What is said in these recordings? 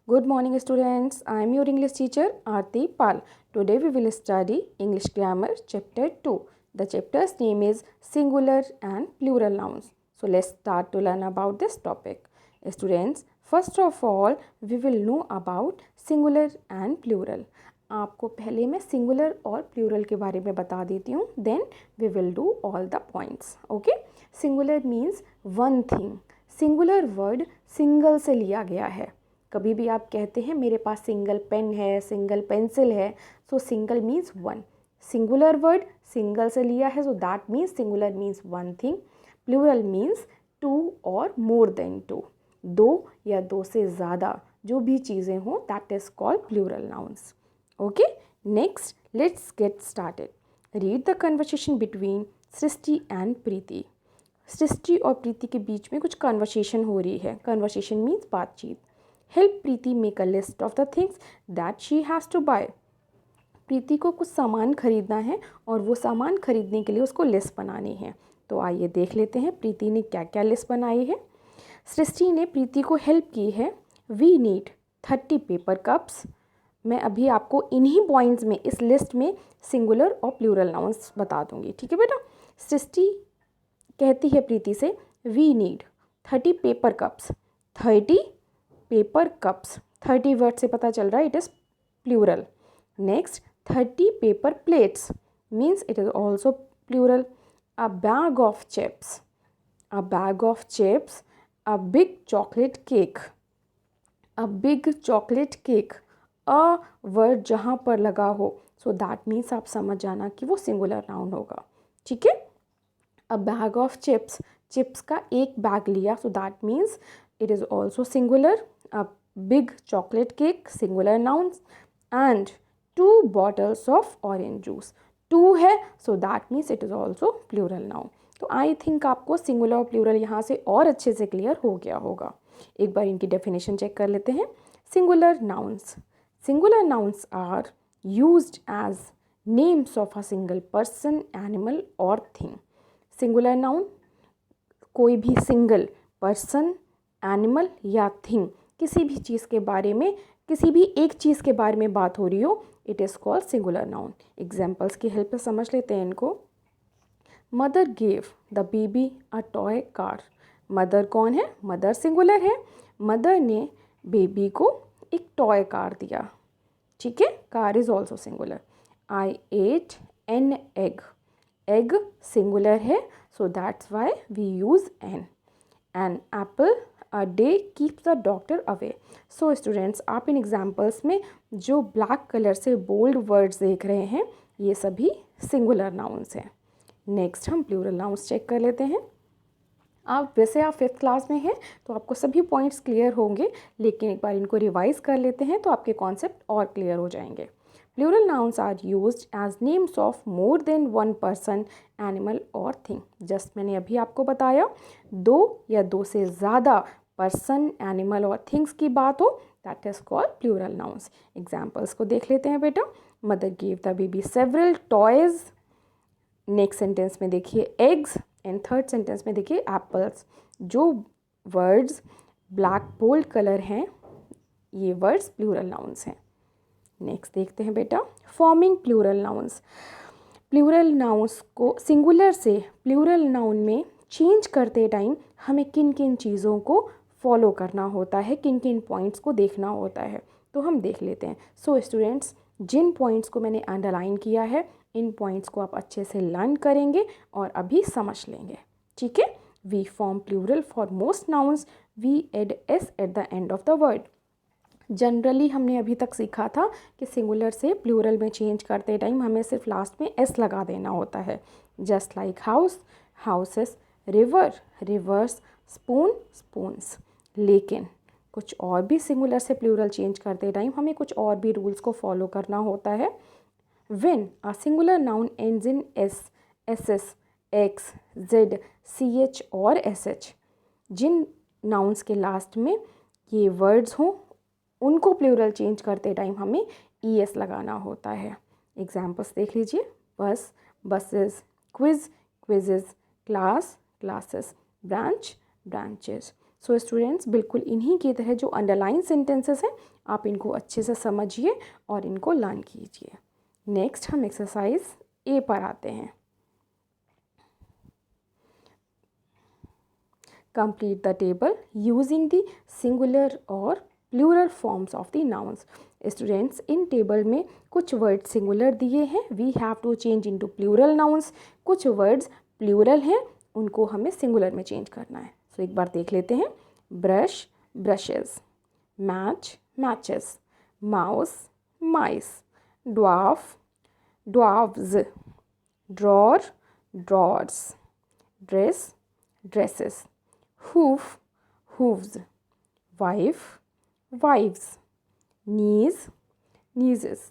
Good morning students, I am your English teacher Aarti Pal. Today we will study English Grammar chapter 2. The chapter's name is Singular and Plural Nouns. So let's start to learn about this topic. Students, first of all we will know about singular and plural. आपको पहले मैं singular और plural के बारे में बता देती हूँ, then we will do all the points. Okay, singular means one thing. Singular word single से लिया गया है. कभी भी आप कहते हैं मेरे पास सिंगल पेन है, सिंगल पेंसिल है, so single means one. Singular word single से लिया है, so that means singular means one thing. Plural means two और मोर देन टू, दो या दो से ज़्यादा जो भी चीज़ें हों, that is called plural nouns. Okay, next let's get started. Read the conversation between Srishti and Preeti. Srishti और प्रीति के बीच में कुछ कन्वर्सेशन हो रही है. कन्वर्सेशन मीन्स बातचीत. Help Preeti make a list of the things that she has to buy. Preeti को कुछ सामान खरीदना है और वो सामान खरीदने के लिए उसको लिस्ट बनानी है. तो आइए देख लेते हैं प्रीति ने क्या क्या लिस्ट बनाई है. सृष्टि ने प्रीति को हेल्प की है. We need 30 paper cups. मैं अभी आपको इन्हीं पॉइंट्स में, इस लिस्ट में सिंगुलर और प्लूरल नाउन्स बता दूंगी. ठीक है बेटा. सृष्टि कहती है प्रीति से we need 30 paper cups. 30 paper cups, 30 word से पता चल रहा है it is plural. Next 30 paper plates means it is also plural. A bag of chips, a bag of chips. A big chocolate cake, a big chocolate cake. A word जहाँ पर लगा हो, सो that means आप समझ जाना कि वो singular noun होगा. ठीक है. A bag of chips, chips का एक बैग लिया, so that means it is also singular. A big chocolate cake, singular nouns. And 2 bottles of orange juice. 2 है, so that means it is also plural noun. तो I think आपको singular और plural यहाँ से और अच्छे से क्लियर हो गया होगा. एक बार इनकी डेफिनेशन चेक कर लेते हैं. Singular nouns. Singular nouns are used as names of a single person, animal or thing. Singular noun कोई भी सिंगल पर्सन, एनिमल या थिंग, किसी भी चीज़ के बारे में, किसी भी एक चीज़ के बारे में बात हो रही हो, it is called singular noun. Examples की हेल्प से समझ लेते हैं इनको. Mother gave the baby a toy car. Mother कौन है? मदर सिंगुलर है. मदर ने बेबी को एक टॉय कार दिया. ठीक है. Car is also singular. I ate an egg. Egg singular है, so that's why we use an. An apple a day keeps the doctor away. So students, आप इन एग्जाम्पल्स में जो ब्लैक कलर से bold words देख रहे हैं, ये सभी सिंगुलर नाउन्स हैं. नेक्स्ट हम प्लूरल नाउन्स चेक कर लेते हैं. आप 5th क्लास में हैं तो आपको सभी पॉइंट्स क्लियर होंगे, लेकिन एक बार इनको रिवाइज कर लेते हैं तो आपके कॉन्सेप्ट और क्लियर हो जाएंगे. Plural nouns are used as names of more than one person, animal और थिंग. जस्ट मैंने अभी आपको बताया, 2 या 2 से ज़्यादा पर्सन, एनिमल और थिंग्स की बात हो, that is called plural nouns. Examples को देख लेते हैं बेटा. Mother give the baby several toys. Next sentence में देखिए एग्स. एंड थर्ड सेंटेंस में देखिए एप्पल्स. जो वर्ड्स ब्लैक बोल्ड कलर हैं, ये वर्ड्स प्लूरल नाउन्स हैं. नेक्स्ट देखते हैं बेटा, forming plural nouns. Plural nouns को सिंगुलर से प्लूरल नाउन में चेंज करते टाइम हमें किन किन चीज़ों को फॉलो करना होता है, किन किन पॉइंट्स को देखना होता है, तो हम देख लेते हैं. सो स्टूडेंट्स, जिन पॉइंट्स को मैंने अंडरलाइन किया है, इन पॉइंट्स को आप अच्छे से लर्न करेंगे और अभी समझ लेंगे. ठीक है. We form plural for most nouns. We add S at the end of the word. Generally हमने अभी तक सीखा था कि सिंगुलर से प्लूरल में चेंज करते टाइम हमें सिर्फ लास्ट में एस लगा देना होता है. Just like house, houses. River, reverse. Spoon, spoons. लेकिन कुछ और भी सिंगुलर से प्लूरल चेंज करते टाइम हमें कुछ और भी रूल्स को फॉलो करना होता है. When a singular noun ends in s, ss, x, z, ch और sh, जिन नाउन्स के लास्ट में ये वर्ड्स हों, उनको प्लूरल चेंज करते टाइम हमें es लगाना होता है. एग्जाम्पल्स देख लीजिए. बस, buses. Quiz, quizzes. Class, classes. Branch, branches. So students, बिल्कुल इन्हीं की तरह जो अंडरलाइन सेंटेंसेस हैं आप इनको अच्छे से समझिए और इनको लर्न कीजिए। नेक्स्ट हम एक्सरसाइज ए पर आते हैं। Complete the table using the singular और plural forms of the nouns. Students, इन टेबल में कुछ वर्ड सिंगुलर दिए हैं, we have to change into plural nouns. कुछ वर्ड्स प्लूरल हैं, उनको हमें सिंगुलर में चेंज करना है। सो एक बार देख लेते हैं। Brush, brushes, match, matches, mouse, mice, dwarf, dwarves, drawer, drawers, dress, dresses, hoof, hooves, wife, wives, knees, nieces,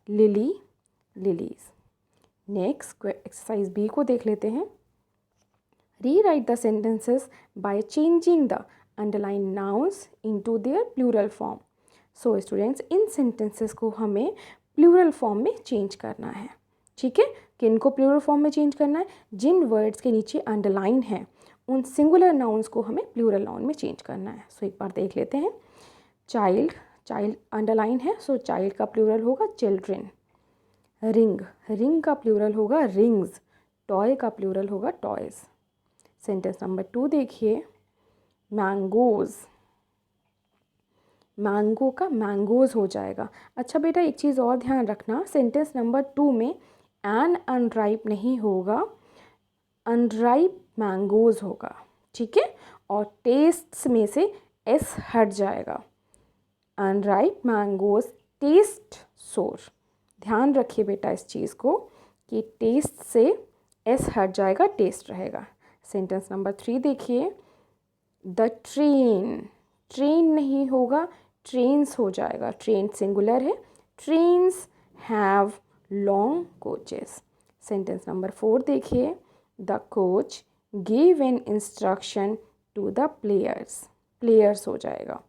lily, lilies। Next exercise B को देख लेते हैं। Rewrite the sentences by changing the underline nouns into their plural form. So students, इन sentences को हमें plural form में change करना है। ठीक है, किन को प्लूरल फॉर्म में चेंज करना है? जिन वर्ड्स के नीचे अंडरलाइन है उन सिंगुलर नाउन्स को हमें प्लूरल नाउन में चेंज करना है। सो एक बार देख लेते हैं। चाइल्ड, चाइल्ड अंडरलाइन है, सो चाइल्ड का प्लूरल होगा चिल्ड्रेन। रिंग, रिंग का प्लूरल होगा रिंग्स। टॉय का प्लूरल होगा टॉयज। सेंटेंस नंबर 2 देखिए। मैंगोज़, मैंगो का मैंगोज़ हो जाएगा। अच्छा बेटा, एक चीज़ और ध्यान रखना, सेंटेंस नंबर 2 में एन अनराइप नहीं होगा, अनराइप मैंगोज़ होगा। ठीक है, और टेस्ट्स में से एस हट जाएगा। अनराइप मैंगोज़ टेस्ट सोर। ध्यान रखिए बेटा इस चीज़ को कि टेस्ट से एस हट जाएगा, टेस्ट रहेगा। सेंटेंस नंबर 3 देखिए। द ट्रेन, ट्रेन नहीं होगा, ट्रेन्स हो जाएगा। ट्रेन सिंगुलर है। Trains have long coaches. Sentence number 4 देखिए। The coach give an instruction to the players, players हो जाएगा।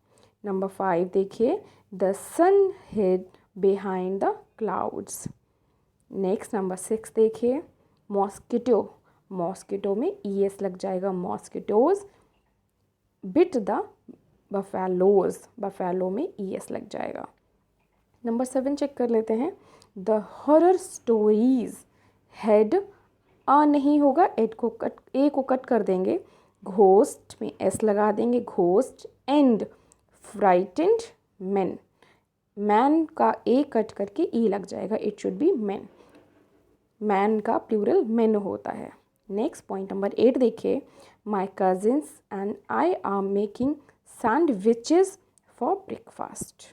नंबर 5 देखिए। The sun hid behind the clouds. Next number 6 देखिए। मॉस्किटो, मॉस्किटो में ES लग जाएगा, mosquitoes. Bit the buffaloes, buffalo में ES लग जाएगा। नंबर 7 चेक कर लेते हैं। द हॉरर स्टोरीज, हेड आ नहीं होगा, एड को कट, ए को कट कर देंगे। घोस्ट में S लगा देंगे, ghost. And frightened man, man का ए कट करके ई लग जाएगा, it should be man. Man का प्लूरल मैन होता है। नेक्स्ट पॉइंट नंबर 8 देखिए। माई cousins and I R making sandwiches for breakfast.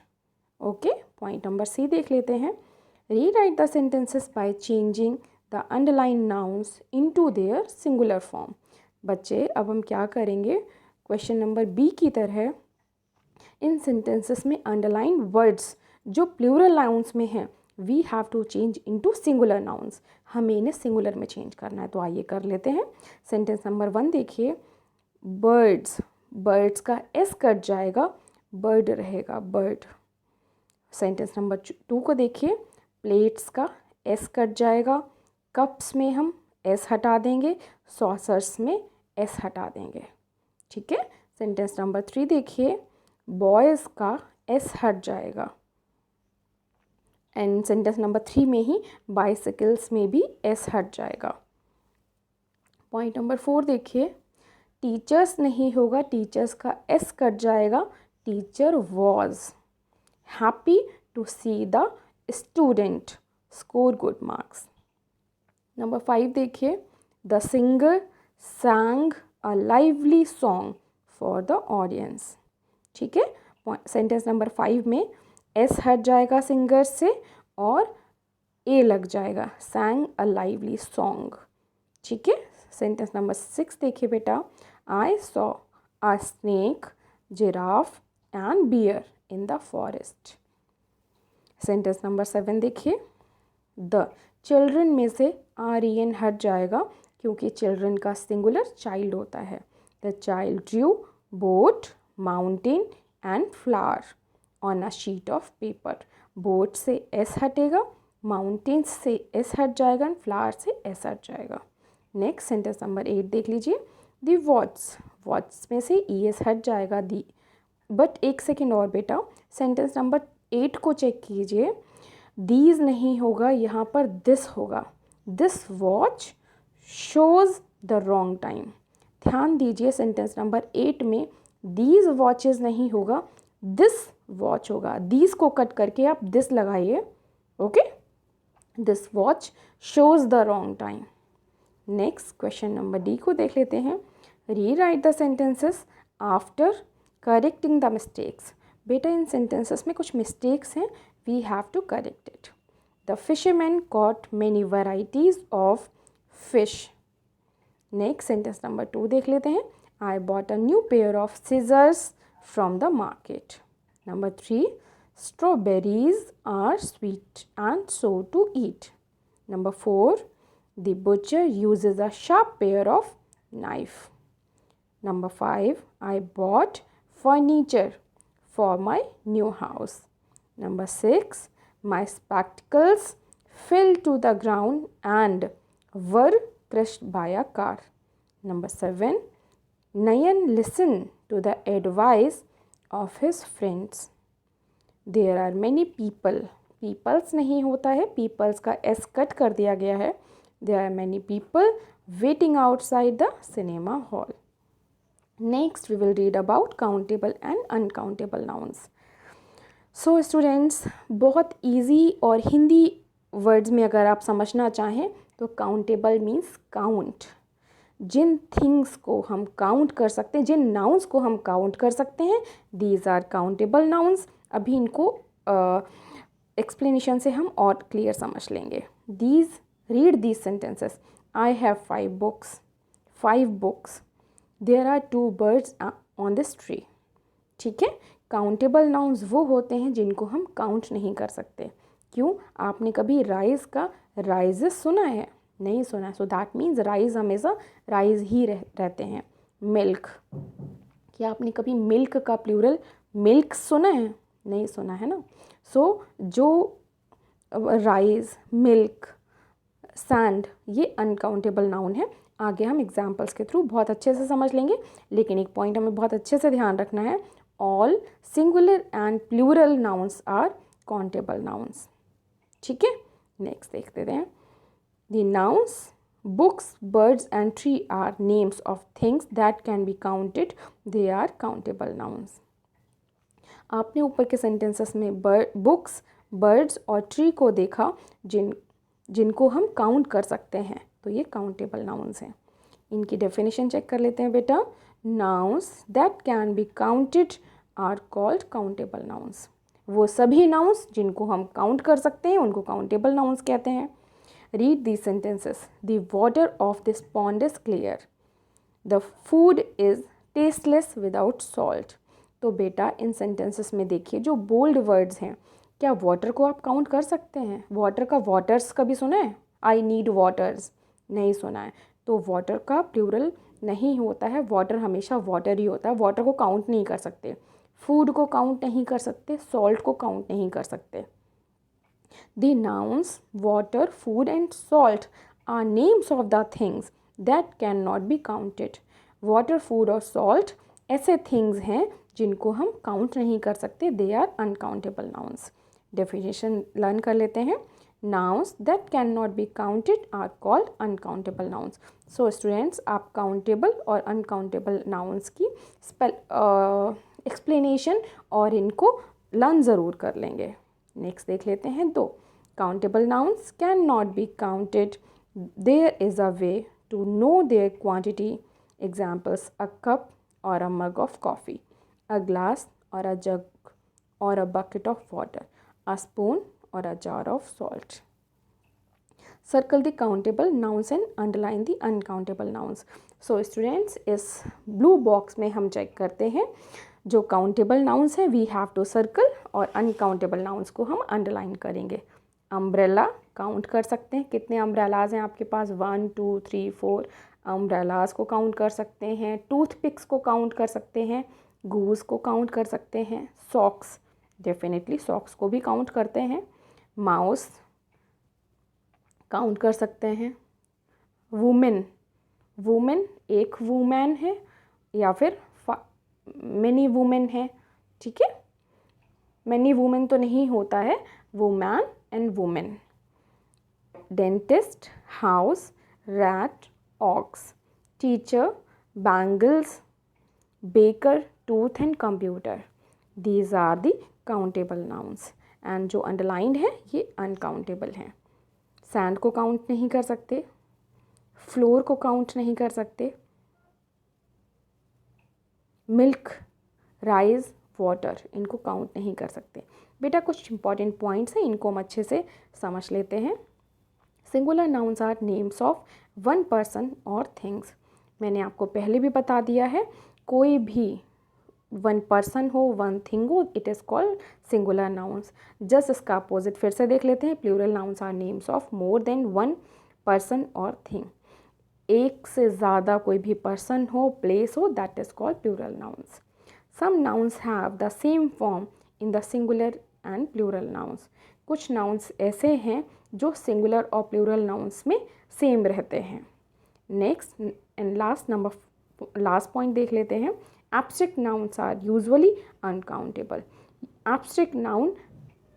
Okay, point number C देख लेते हैं। Rewrite the sentences by changing the underline nouns into there singular form. बच्चे, अब हम क्या करेंगे, क्वेश्चन नंबर B की तरह इन सेंटेंसेस में अंडरलाइन वर्ड्स जो प्लूरल नाउन्स में हैं we have to change into singular nouns. हमें इन्हें सिंगुलर में चेंज करना है, तो आइए कर लेते हैं। सेंटेंस नंबर 1 देखिए। बर्ड्स, बर्ड्स का S कट जाएगा, बर्ड रहेगा, बर्ड। सेंटेंस नंबर 2 को देखिए। प्लेट्स का S कट जाएगा, कप्स में हम S हटा देंगे, सॉसर्स में S हटा देंगे। ठीक है। सेंटेंस नंबर 3 देखिए। बॉयज़ का S हट जाएगा, एंड सेंटेंस नंबर 3 में ही बाइसिकल्स में भी S हट जाएगा। पॉइंट नंबर 4 देखिए। टीचर्स नहीं होगा, टीचर्स का S कट जाएगा, teacher was. Happy to see the student score good marks. Number 5 देखिए। The singer sang a lively song for the audience. ठीक है। सेंटेंस नंबर 5 में S हट जाएगा सिंगर से और A लग जाएगा, sang अ लाइवली सॉन्ग। ठीक है। सेंटेंस नंबर 6 देखिए बेटा। I saw a snake, giraffe and bear in the forest. Sentence number 7 देखिए। द चिल्ड्रन में से REN हट जाएगा क्योंकि चिल्ड्रन का सिंगुलर चाइल्ड होता है। The child Drew boat, mountain and flower on a sheet of paper. Boat से S हटेगा, माउंटेन्स से S हट जाएगा, एंड फ्लावर से S हट जाएगा। नेक्स्ट सेंटेंस नंबर 8 देख लीजिए। दी वॉट्स, वॉट्स में से ES हट जाएगा, दी। बट एक सेकेंड और बेटा, सेंटेंस नंबर 8 को चेक कीजिए, दीज नहीं होगा, यहाँ पर दिस होगा। This watch shows the wrong time. ध्यान दीजिए, सेंटेंस नंबर 8 में दीज वॉचेस नहीं होगा, दिस वॉच होगा। दीज को कट करके आप दिस लगाइए, okay. This watch shows the wrong time. Next question number D को देख लेते हैं। Rewrite the sentences after correcting the mistakes. बेटा इन सेंटेंसेस में कुछ मिस्टेक्स हैं, we have to correct it. The fisherman caught many varieties of fish. Next sentence number 2 देख लेते हैं। I bought a new pair of seizures from the market. Number 3, strawberries are sweet and so to eat. Number 4, the butcher uses a sharp pair of knife. Number 5, I bought furniture for my new house. Number 6, my spectacles fell to the ground and were crushed by a car. Number 7, Nayan listened to the advice of his friends. There are many people. Peoples नहीं होता है, peoples का S cut कर दिया गया है। There are many people waiting outside the cinema hall. Next, we will read about countable and uncountable nouns. So, students, बहुत easy और हिंदी words में अगर आप समझना चाहें तो countable means count. जिन things को हम count कर सकते हैं, जिन nouns को हम count कर सकते हैं, these are countable nouns. अभी इनको explanation से हम और clear समझ लेंगे. Read these sentences. I have 5 books. 5 books. There are 2 birds on this tree. ठीक है, काउंटेबल नाउन्स वो होते हैं जिनको हम काउंट नहीं कर सकते। क्यों? आपने कभी राइस का राइजेस सुना है? नहीं सुना है। सो दैट मीन्स राइस हमेशा राइस ही रहते हैं। मिल्क, क्या आपने कभी मिल्क का प्लूरल मिल्क सुना है? नहीं सुना है ना। सो जो राइस, मिल्क, सैंड, ये अनकाउंटेबल नाउन है। आगे हम एग्जाम्पल्स के थ्रू बहुत अच्छे से समझ लेंगे, लेकिन एक पॉइंट हमें बहुत अच्छे से ध्यान रखना है, all singular and plural nouns are countable nouns. ठीक है, नेक्स्ट देखते हैं। The nouns books, birds and tree are names of things that can be counted, they are countable nouns. आपने ऊपर के सेंटेंसेस में बुक्स, बर्ड्स और ट्री को देखा जिनको हम काउंट कर सकते हैं, तो ये काउंटेबल नाउन्स हैं। इनकी डेफिनेशन चेक कर लेते हैं बेटा। Nouns that can be counted are called countable nouns. वो सभी नाउन्स जिनको हम काउंट कर सकते हैं उनको काउंटेबल नाउन्स कहते हैं। Read these sentences. The water of this pond is clear. The food is tasteless without salt. तो बेटा इन सेंटेंसेस में देखिए जो बोल्ड वर्ड्स हैं, क्या वाटर को आप काउंट कर सकते हैं? वाटर का वाटर्स कभी सुना है? आई नीड वाटर्स, नहीं सुना है। तो वाटर का प्लूरल नहीं होता है, वाटर हमेशा वाटर ही होता है। वाटर को काउंट नहीं कर सकते, फूड को काउंट नहीं कर सकते, सॉल्ट को काउंट नहीं कर सकते। The nouns water, food and salt are names of the things that can not be counted. Water, food और सॉल्ट ऐसे थिंग्स हैं जिनको हम काउंट नहीं कर सकते, they are uncountable nouns. Definition learn कर लेते हैं। Nouns that can not be counted are called uncountable nouns. So students, आप काउंटेबल और अनकाउंटेबल नाउन्स की एक्सप्लेनेशन और इनको लर्न ज़रूर कर लेंगे। नेक्स्ट देख लेते हैं 2। Countable nouns can not be counted, there is a way to know their quantity. Examples: a cup और a mug of coffee, a glass or a jug or a bucket of water, a spoon or a jar of salt. Circle the countable nouns and underline the uncountable nouns. So students, इस blue box में हम check करते हैं जो countable nouns हैं we have to circle और uncountable nouns को हम underline करेंगे। umbrella काउंट कर सकते हैं, कितने umbrellas हैं आपके पास? 1 2 3 4 umbrellas को काउंट कर सकते हैं। टूथपिक्स को काउंट कर सकते हैं, गूज को काउंट कर सकते हैं, सॉक्स, डेफिनेटली सॉक्स को भी काउंट करते हैं, माउस काउंट कर सकते हैं, वुमेन वुमेन एक वुमेन है या फिर मेनी वुमेन है, ठीक है। मेनी वुमेन तो नहीं होता है, woman and women. Dentist, house, rat, ox, teacher, bangles, baker, tooth and computer. These are the countable nouns and जो underlined है ये uncountable हैं। sand को count नहीं कर सकते, floor को count नहीं कर सकते, milk, rice, water इनको count नहीं कर सकते। बेटा कुछ important points हैं, इनको हम अच्छे से समझ लेते हैं। singular nouns are names of one person or things। मैंने आपको पहले भी बता दिया है, कोई भी वन पर्सन हो, वन थिंग हो, it is called singular nouns. Just इसका अपोजिट फिर से देख लेते हैं, plural nouns are names of more than one person और थिंग। एक से ज़्यादा कोई भी पर्सन हो, प्लेस हो, that is called plural nouns. Some nouns have the same form in the singular and plural nouns. कुछ नाउन्स ऐसे हैं जो सिंगुलर और प्लूरल नाउन्स में सेम रहते हैं। नेक्स्ट एंड लास्ट पॉइंट देख लेते हैं, abstract nouns are usually uncountable. Abstract noun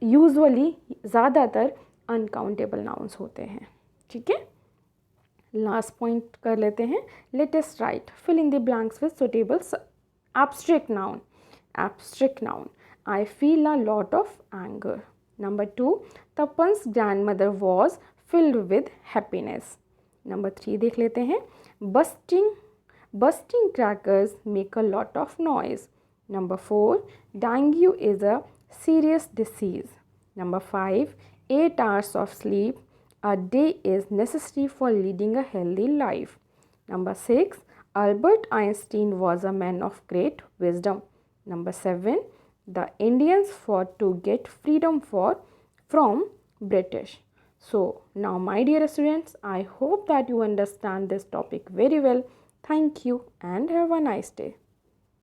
usually ज़्यादातर अनकाउंटेबल नाउन्स होते हैं, ठीक है। लास्ट पॉइंट कर लेते हैं, let us write fill in the blanks with suitable abstract noun. Abstract noun, I feel a lot of anger. Number 2, Tapan's grandmother was filled with happiness. Number 3 देख लेते हैं, Bursting crackers make a lot of noise. Number 4, dengue is a serious disease. Number 5, 8 hours of sleep a day is necessary for leading a healthy life. Number 6, Albert Einstein was a man of great wisdom. Number 7, the Indians fought to get freedom from British. So now my dear students, I hope that you understand this topic very well. Thank you and have a nice day.